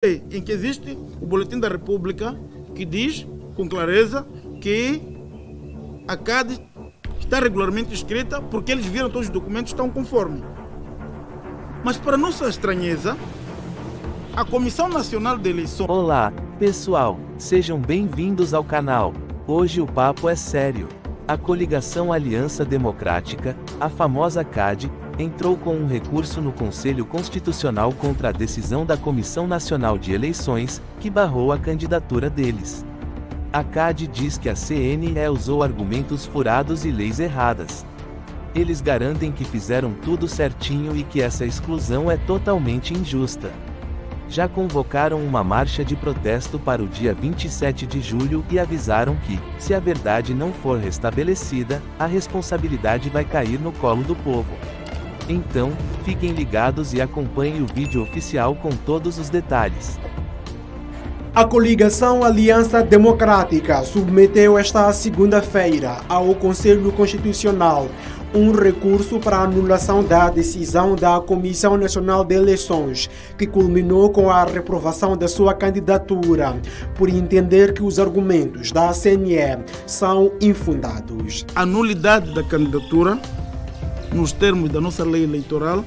em que existe o Boletim da República que diz com clareza que a CADE está regularmente escrita porque eles viram todos os documentos estão conforme. Mas para nossa estranheza, a Comissão Nacional de Eleições... Olá, pessoal, sejam bem-vindos ao canal. Hoje o papo é sério. A coligação Aliança Democrática, a famosa CADE, entrou com um recurso no Conselho Constitucional contra a decisão da Comissão Nacional de Eleições, que barrou a candidatura deles. A CADE diz que a CNE usou argumentos furados e leis erradas. Eles garantem que fizeram tudo certinho e que essa exclusão é totalmente injusta. Já convocaram uma marcha de protesto para o dia 27 de julho e avisaram que, se a verdade não for restabelecida, a responsabilidade vai cair no colo do povo. Então, fiquem ligados e acompanhem o vídeo oficial com todos os detalhes. A coligação Aliança Democrática submeteu esta segunda-feira ao Conselho Constitucional um recurso para a anulação da decisão da Comissão Nacional de Eleições, que culminou com a reprovação da sua candidatura, por entender que os argumentos da CNE são infundados. A nulidade da candidatura, nos termos da nossa lei eleitoral,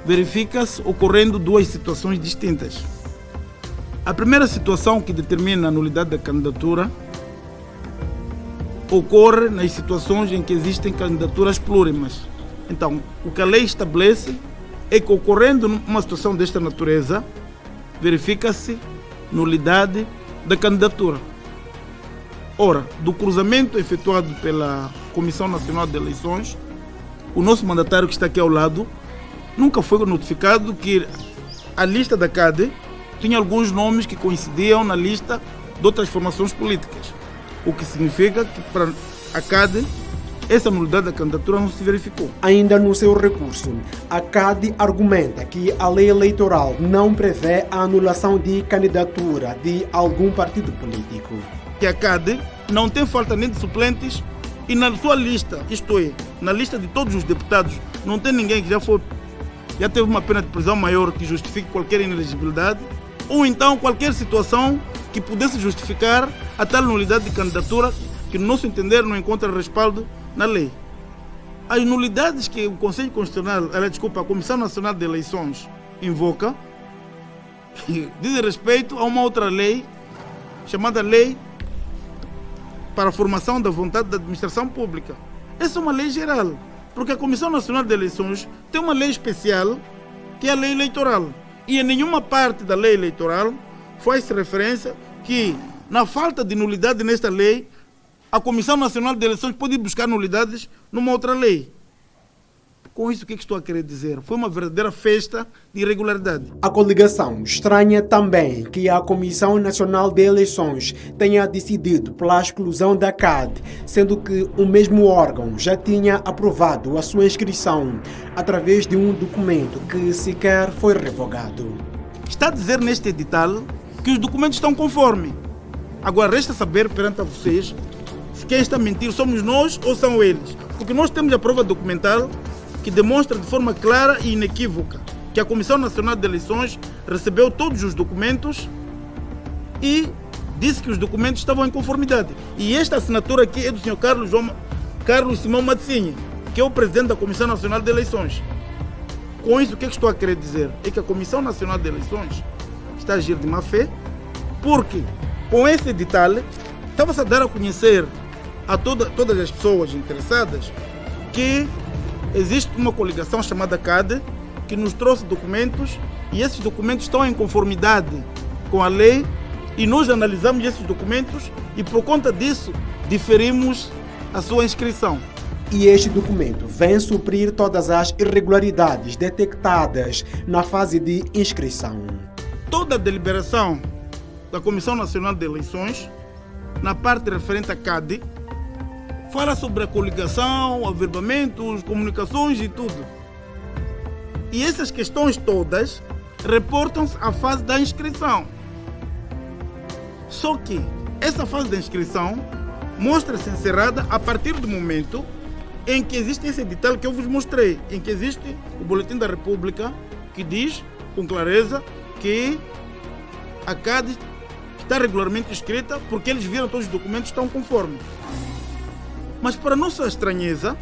verifica-se ocorrendo duas situações distintas. A primeira situação que determina a nulidade da candidatura ocorre nas situações em que existem candidaturas plurimas. Então, o que a lei estabelece é que, ocorrendo uma situação desta natureza, verifica-se nulidade da candidatura. Ora, do cruzamento efetuado pela Comissão Nacional de Eleições, o nosso mandatário que está aqui ao lado nunca foi notificado que a lista da CADE tinha alguns nomes que coincidiam na lista de outras formações políticas. O que significa que para a CADE essa nulidade da candidatura não se verificou. Ainda no seu recurso, a CADE argumenta que a lei eleitoral não prevê a anulação de candidatura de algum partido político. Que a CADE não tem falta nem de suplentes e na sua lista, isto é, na lista de todos os deputados, não tem ninguém que já teve uma pena de prisão maior que justifique qualquer inelegibilidade, ou então qualquer situação que pudesse justificar a tal nulidade de candidatura que, no nosso entender, não encontra respaldo na lei. As nulidades que o Conselho Constitucional, a Comissão Nacional de Eleições invoca, dizem respeito a uma outra lei, chamada Lei para a Formação da Vontade da Administração Pública. Essa é uma lei geral, porque a Comissão Nacional de Eleições tem uma lei especial, que é a lei eleitoral. E em nenhuma parte da lei eleitoral faz referência que, na falta de nulidade nesta lei, a Comissão Nacional de Eleições pode buscar nulidades numa outra lei. Com isso, o que estou a querer dizer? Foi uma verdadeira festa de irregularidade. A coligação estranha também que a Comissão Nacional de Eleições tenha decidido pela exclusão da CADE, sendo que o mesmo órgão já tinha aprovado a sua inscrição através de um documento que sequer foi revogado. Está a dizer neste edital que os documentos estão conformes. Agora resta saber perante a vocês se quem está a mentir somos nós ou são eles. Porque nós temos a prova documental que demonstra de forma clara e inequívoca que a Comissão Nacional de Eleições recebeu todos os documentos e disse que os documentos estavam em conformidade. E esta assinatura aqui é do Sr. Carlos Simão Matsinha, que é o presidente da Comissão Nacional de Eleições. Com isso, o que estou a querer dizer? É que a Comissão Nacional de Eleições está a agir de má fé, porque com esse edital estava-se a dar a conhecer a todas as pessoas interessadas que existe uma coligação chamada CADE que nos trouxe documentos e esses documentos estão em conformidade com a lei e nós analisamos esses documentos e por conta disso diferimos a sua inscrição. E este documento vem suprir todas as irregularidades detectadas na fase de inscrição. Toda a deliberação da Comissão Nacional de Eleições, na parte referente à CADE, fala sobre a coligação, averbamentos, comunicações e tudo. E essas questões todas reportam-se à fase da inscrição. Só que essa fase da inscrição mostra-se encerrada a partir do momento em que existe esse edital que eu vos mostrei, em que existe o Boletim da República que diz com clareza que A CADE está regularmente inscrita porque eles viram todos os documentos estão conforme. Mas para nossa estranheza,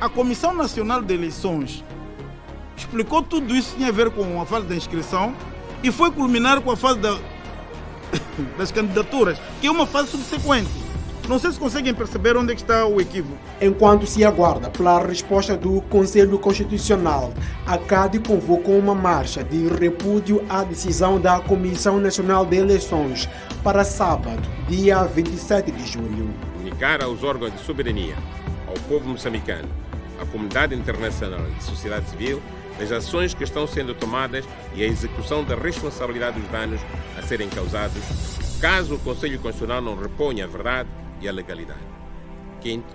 a Comissão Nacional de Eleições explicou tudo isso que tinha a ver com a fase da inscrição e foi culminar com a fase das candidaturas, que é uma fase subsequente. Não sei se conseguem perceber onde é que está o equívoco. Enquanto se aguarda pela resposta do Conselho Constitucional, a CADE convocou uma marcha de repúdio à decisão da Comissão Nacional de Eleições para sábado, dia 27 de julho. Comunicar aos órgãos de soberania, ao povo moçambicano, à comunidade internacional e à sociedade civil das ações que estão sendo tomadas e a execução da responsabilidade dos danos a serem causados, caso o Conselho Constitucional não reponha a verdade e a legalidade. Quinto,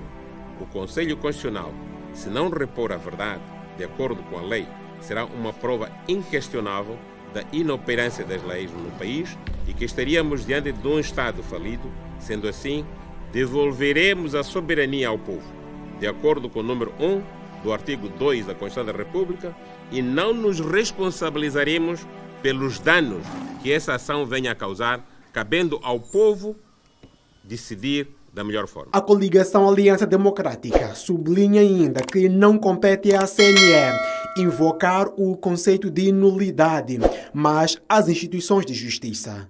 o Conselho Constitucional, se não repor a verdade, de acordo com a lei, será uma prova inquestionável da inoperância das leis no país e que estaríamos diante de um Estado falido. Sendo assim, devolveremos a soberania ao povo, de acordo com o número 1 do artigo 2 da Constituição da República, e não nos responsabilizaremos pelos danos que essa ação venha a causar, cabendo ao povo decidir da melhor forma. A coligação Aliança Democrática sublinha ainda que não compete à CNE invocar o conceito de nulidade, mas às instituições de justiça.